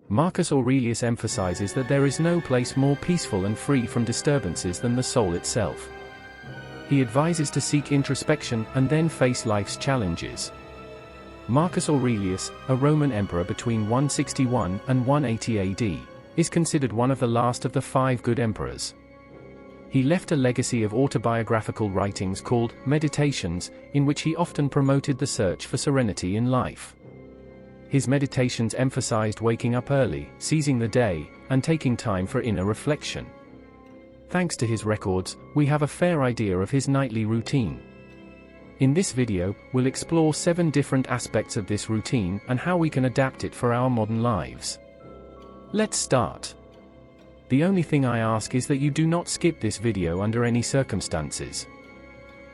Marcus Aurelius emphasizes that there is no place more peaceful and free from disturbances than the soul itself. He advises to seek introspection and then face life's challenges. Marcus Aurelius, a Roman emperor between 161 and 180 AD, is considered one of the last of the 5 good emperors. He left a legacy of autobiographical writings called Meditations, in which he often promoted the search for serenity in life. His meditations emphasized waking up early, seizing the day, and taking time for inner reflection. Thanks to his records, we have a fair idea of his nightly routine. In this video, we'll explore 7 different aspects of this routine and how we can adapt it for our modern lives. Let's start. The only thing I ask is that you do not skip this video under any circumstances.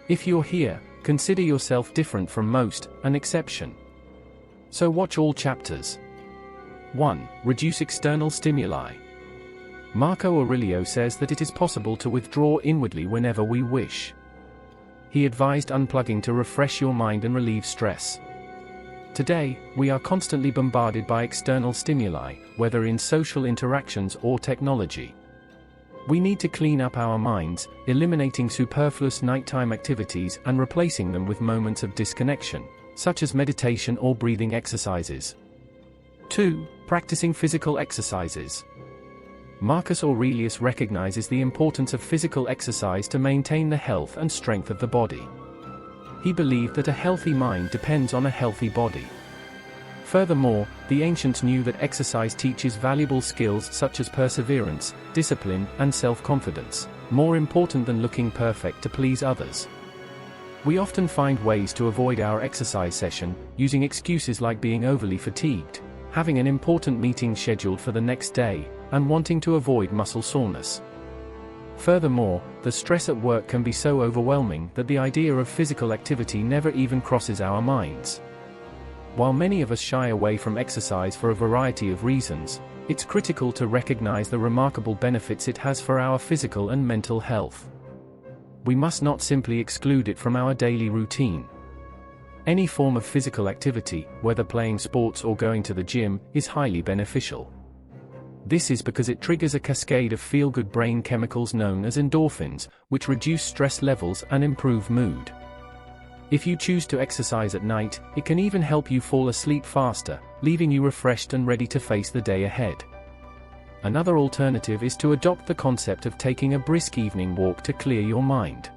If you're here, consider yourself different from most, an exception. So watch all chapters. 1. Reduce external stimuli. Marco Aurelio says that it is possible to withdraw inwardly whenever we wish. He advised unplugging to refresh your mind and relieve stress. Today, we are constantly bombarded by external stimuli, whether in social interactions or technology. We need to clean up our minds, eliminating superfluous nighttime activities and replacing them with moments of disconnection, such as meditation or breathing exercises. 2. Practicing physical exercises. Marcus Aurelius recognizes the importance of physical exercise to maintain the health and strength of the body. He believed that a healthy mind depends on a healthy body. Furthermore, the ancients knew that exercise teaches valuable skills such as perseverance, discipline, and self-confidence, more important than looking perfect to please others. We often find ways to avoid our exercise session, using excuses like being overly fatigued, having an important meeting scheduled for the next day, and wanting to avoid muscle soreness. Furthermore, the stress at work can be so overwhelming that the idea of physical activity never even crosses our minds. While many of us shy away from exercise for a variety of reasons, it's critical to recognize the remarkable benefits it has for our physical and mental health. We must not simply exclude it from our daily routine. Any form of physical activity, whether playing sports or going to the gym, is highly beneficial. This is because it triggers a cascade of feel-good brain chemicals known as endorphins, which reduce stress levels and improve mood. If you choose to exercise at night, it can even help you fall asleep faster, leaving you refreshed and ready to face the day ahead. Another alternative is to adopt the concept of taking a brisk evening walk to clear your mind.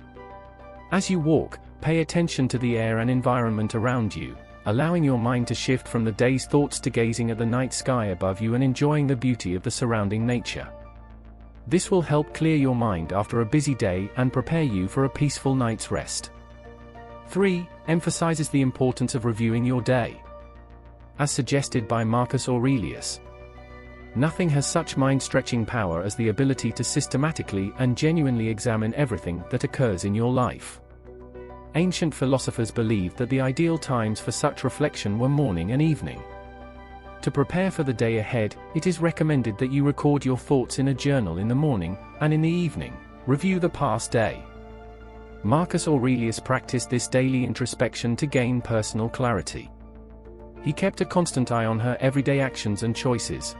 As you walk, pay attention to the air and environment around you, allowing your mind to shift from the day's thoughts to gazing at the night sky above you and enjoying the beauty of the surrounding nature. This will help clear your mind after a busy day and prepare you for a peaceful night's rest. 3. Emphasizes the importance of reviewing your day. As suggested by Marcus Aurelius, nothing has such mind-stretching power as the ability to systematically and genuinely examine everything that occurs in your life. Ancient philosophers believed that the ideal times for such reflection were morning and evening. To prepare for the day ahead, it is recommended that you record your thoughts in a journal in the morning, and in the evening, review the past day. Marcus Aurelius practiced this daily introspection to gain personal clarity. He kept a constant eye on her everyday actions and choices.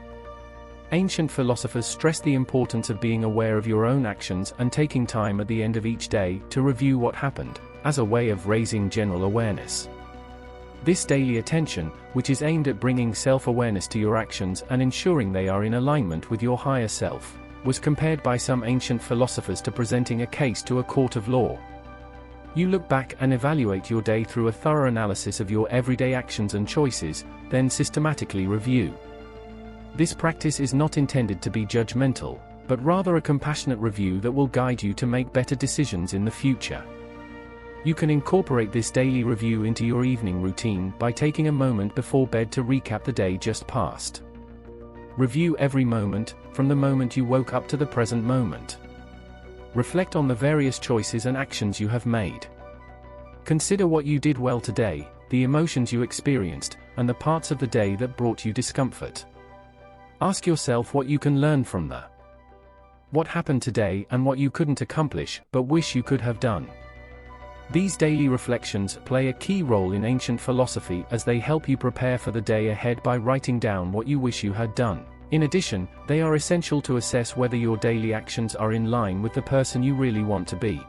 Ancient philosophers stressed the importance of being aware of your own actions and taking time at the end of each day to review what happened, as a way of raising general awareness. This daily attention, which is aimed at bringing self-awareness to your actions and ensuring they are in alignment with your higher self, was compared by some ancient philosophers to presenting a case to a court of law. You look back and evaluate your day through a thorough analysis of your everyday actions and choices, then systematically review. This practice is not intended to be judgmental, but rather a compassionate review that will guide you to make better decisions in the future. You can incorporate this daily review into your evening routine by taking a moment before bed to recap the day just past. Review every moment, from the moment you woke up to the present moment. Reflect on the various choices and actions you have made. Consider what you did well today, the emotions you experienced, and the parts of the day that brought you discomfort. Ask yourself what you can learn from what happened today and what you couldn't accomplish but wish you could have done. These daily reflections play a key role in ancient philosophy as they help you prepare for the day ahead by writing down what you wish you had done. In addition, they are essential to assess whether your daily actions are in line with the person you really want to be.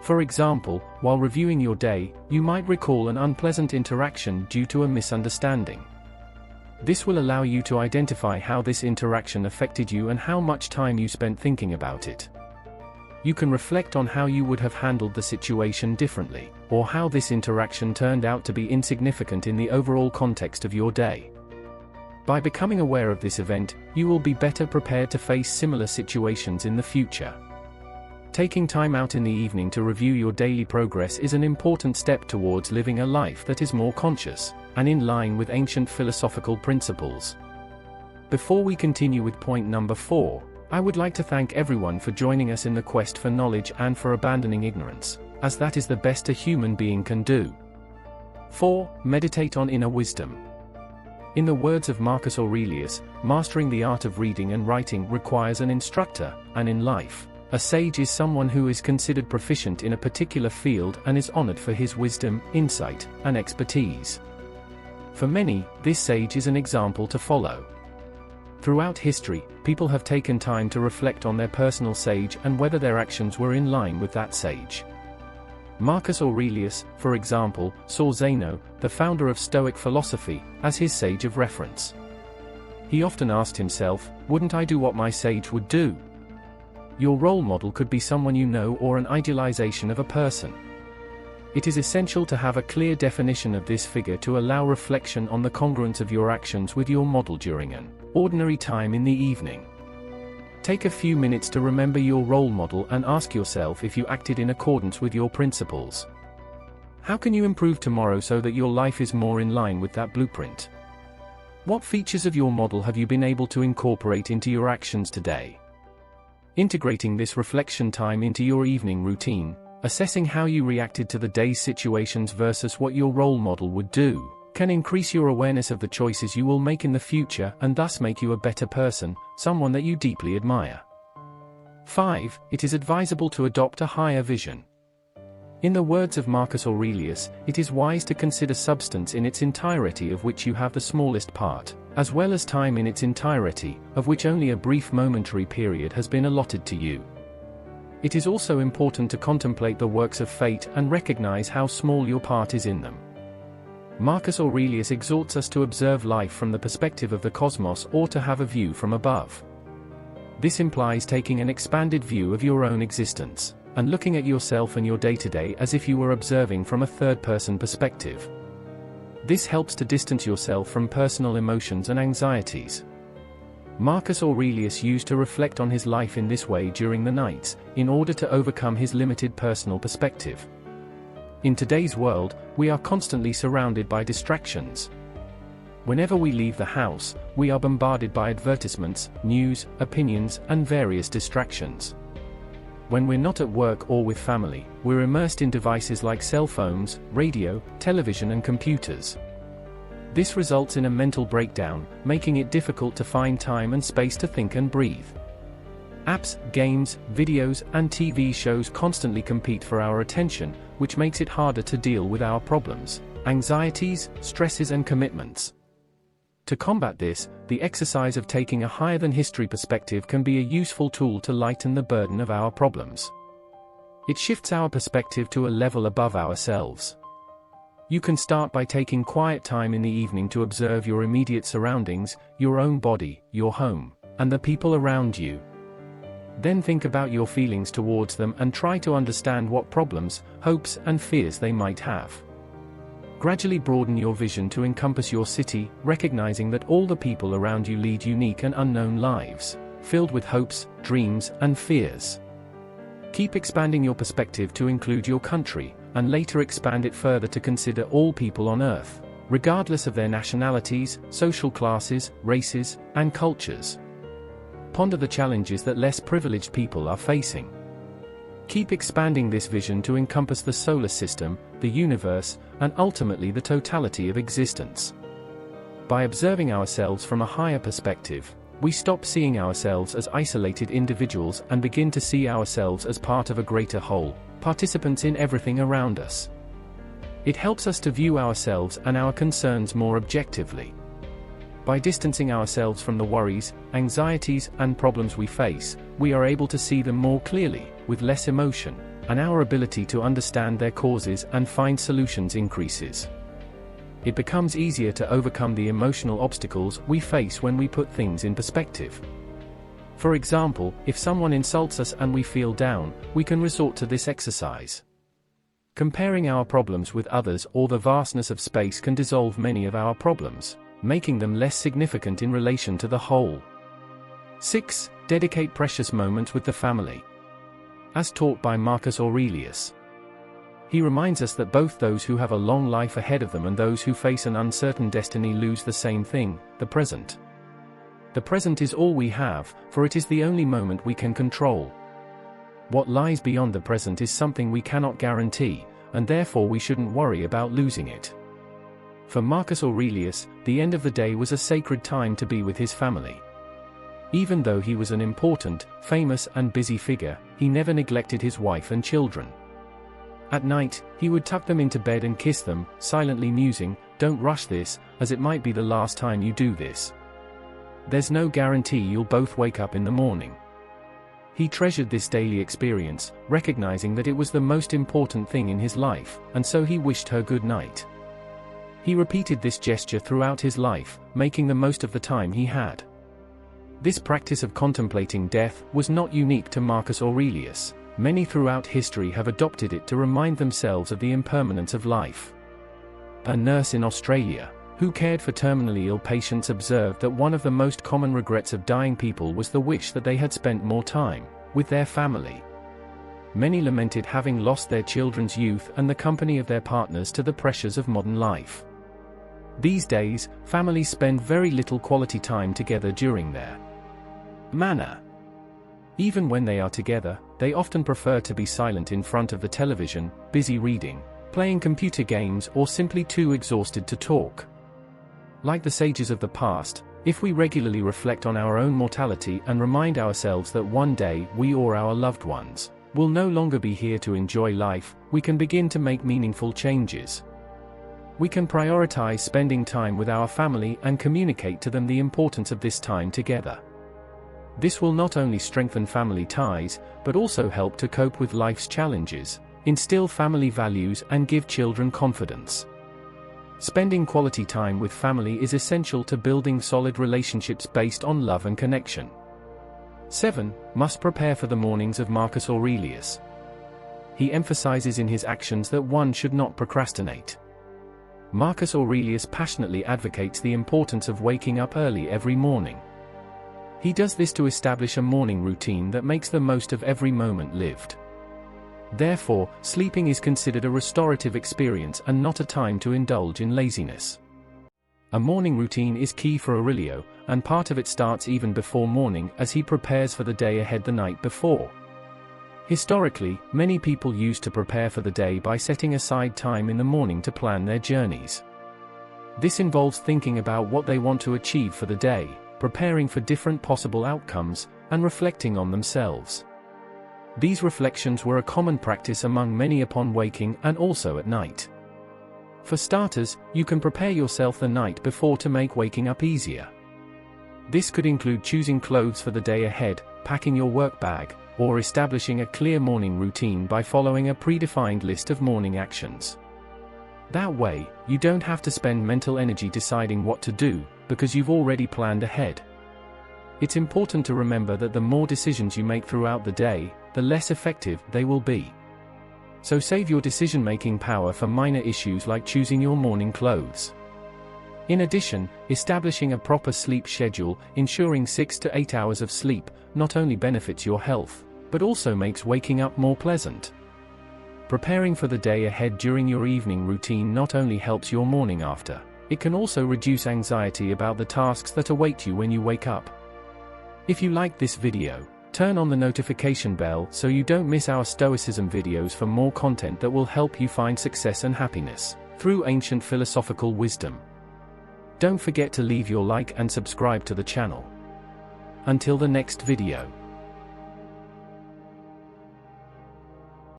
For example, while reviewing your day, you might recall an unpleasant interaction due to a misunderstanding. This will allow you to identify how this interaction affected you and how much time you spent thinking about it. You can reflect on how you would have handled the situation differently, or how this interaction turned out to be insignificant in the overall context of your day. By becoming aware of this event, you will be better prepared to face similar situations in the future. Taking time out in the evening to review your daily progress is an important step towards living a life that is more conscious and in line with ancient philosophical principles. Before we continue with point number 4, I would like to thank everyone for joining us in the quest for knowledge and for abandoning ignorance, as that is the best a human being can do. 4. Meditate on inner wisdom. In the words of Marcus Aurelius, mastering the art of reading and writing requires an instructor, and in life, a sage is someone who is considered proficient in a particular field and is honored for his wisdom, insight, and expertise. For many, this sage is an example to follow. Throughout history, people have taken time to reflect on their personal sage and whether their actions were in line with that sage. Marcus Aurelius, for example, saw Zeno, the founder of Stoic philosophy, as his sage of reference. He often asked himself, "Wouldn't I do what my sage would do?" Your role model could be someone you know or an idealization of a person. It is essential to have a clear definition of this figure to allow reflection on the congruence of your actions with your model during an ordinary time in the evening. Take a few minutes to remember your role model and ask yourself if you acted in accordance with your principles. How can you improve tomorrow so that your life is more in line with that blueprint? What features of your model have you been able to incorporate into your actions today? Integrating this reflection time into your evening routine, assessing how you reacted to the day's situations versus what your role model would do, can increase your awareness of the choices you will make in the future and thus make you a better person, someone that you deeply admire. 5. It is advisable to adopt a higher vision. In the words of Marcus Aurelius, it is wise to consider substance in its entirety of which you have the smallest part, as well as time in its entirety, of which only a brief momentary period has been allotted to you. It is also important to contemplate the works of fate and recognize how small your part is in them. Marcus Aurelius exhorts us to observe life from the perspective of the cosmos or to have a view from above. This implies taking an expanded view of your own existence, and looking at yourself and your day-to-day as if you were observing from a third-person perspective. This helps to distance yourself from personal emotions and anxieties. Marcus Aurelius used to reflect on his life in this way during the nights, in order to overcome his limited personal perspective. In today's world, we are constantly surrounded by distractions. Whenever we leave the house, we are bombarded by advertisements, news, opinions, and various distractions. When we're not at work or with family, we're immersed in devices like cell phones, radio, television, and computers. This results in a mental breakdown, making it difficult to find time and space to think and breathe. Apps, games, videos, and TV shows constantly compete for our attention, which makes it harder to deal with our problems, anxieties, stresses, and commitments. To combat this, the exercise of taking a higher-than-history perspective can be a useful tool to lighten the burden of our problems. It shifts our perspective to a level above ourselves. You can start by taking quiet time in the evening to observe your immediate surroundings, your own body, your home, and the people around you. Then think about your feelings towards them and try to understand what problems, hopes, and fears they might have. Gradually broaden your vision to encompass your city, recognizing that all the people around you lead unique and unknown lives, filled with hopes, dreams, and fears. Keep expanding your perspective to include your country, and later expand it further to consider all people on Earth, regardless of their nationalities, social classes, races, and cultures. Ponder the challenges that less privileged people are facing. Keep expanding this vision to encompass the solar system, the universe, and ultimately the totality of existence. By observing ourselves from a higher perspective, we stop seeing ourselves as isolated individuals and begin to see ourselves as part of a greater whole, participants in everything around us. It helps us to view ourselves and our concerns more objectively. By distancing ourselves from the worries, anxieties, and problems we face, we are able to see them more clearly, with less emotion, and our ability to understand their causes and find solutions increases. It becomes easier to overcome the emotional obstacles we face when we put things in perspective. For example, if someone insults us and we feel down, we can resort to this exercise. Comparing our problems with others or the vastness of space can dissolve many of our problems, making them less significant in relation to the whole. 6. Dedicate precious moments with the family. As taught by Marcus Aurelius, he reminds us that both those who have a long life ahead of them and those who face an uncertain destiny lose the same thing, the present. The present is all we have, for it is the only moment we can control. What lies beyond the present is something we cannot guarantee, and therefore we shouldn't worry about losing it. For Marcus Aurelius, the end of the day was a sacred time to be with his family. Even though he was an important, famous, and busy figure, he never neglected his wife and children. At night, he would tuck them into bed and kiss them, silently musing, "Don't rush this, as it might be the last time you do this. There's no guarantee you'll both wake up in the morning." He treasured this daily experience, recognizing that it was the most important thing in his life, and so he wished her good night. He repeated this gesture throughout his life, making the most of the time he had. This practice of contemplating death was not unique to Marcus Aurelius. Many throughout history have adopted it to remind themselves of the impermanence of life. A nurse in Australia, who cared for terminally ill patients, observed that one of the most common regrets of dying people was the wish that they had spent more time with their family. Many lamented having lost their children's youth and the company of their partners to the pressures of modern life. These days, families spend very little quality time together during their manner. Even when they are together, they often prefer to be silent in front of the television, busy reading, playing computer games, or simply too exhausted to talk. Like the sages of the past, if we regularly reflect on our own mortality and remind ourselves that one day we or our loved ones will no longer be here to enjoy life, we can begin to make meaningful changes. We can prioritize spending time with our family and communicate to them the importance of this time together. This will not only strengthen family ties, but also help to cope with life's challenges, instill family values, and give children confidence. Spending quality time with family is essential to building solid relationships based on love and connection. 7. Must prepare for the mornings of Marcus Aurelius. He emphasizes in his actions that one should not procrastinate. Marcus Aurelius passionately advocates the importance of waking up early every morning. He does this to establish a morning routine that makes the most of every moment lived. Therefore, sleeping is considered a restorative experience and not a time to indulge in laziness. A morning routine is key for Aurelio, and part of it starts even before morning as he prepares for the day ahead the night before. Historically, many people used to prepare for the day by setting aside time in the morning to plan their journeys. This involves thinking about what they want to achieve for the day, preparing for different possible outcomes, and reflecting on themselves. These reflections were a common practice among many upon waking and also at night. For starters, you can prepare yourself the night before to make waking up easier. This could include choosing clothes for the day ahead, packing your work bag, or establishing a clear morning routine by following a predefined list of morning actions. That way, you don't have to spend mental energy deciding what to do, because you've already planned ahead. It's important to remember that the more decisions you make throughout the day, the less effective they will be. So save your decision-making power for minor issues like choosing your morning clothes. In addition, establishing a proper sleep schedule, ensuring 6 to 8 hours of sleep, not only benefits your health, but also makes waking up more pleasant. Preparing for the day ahead during your evening routine not only helps your morning after, it can also reduce anxiety about the tasks that await you when you wake up. If you liked this video, turn on the notification bell so you don't miss our Stoicism videos for more content that will help you find success and happiness through ancient philosophical wisdom. Don't forget to leave your like and subscribe to the channel. Until the next video.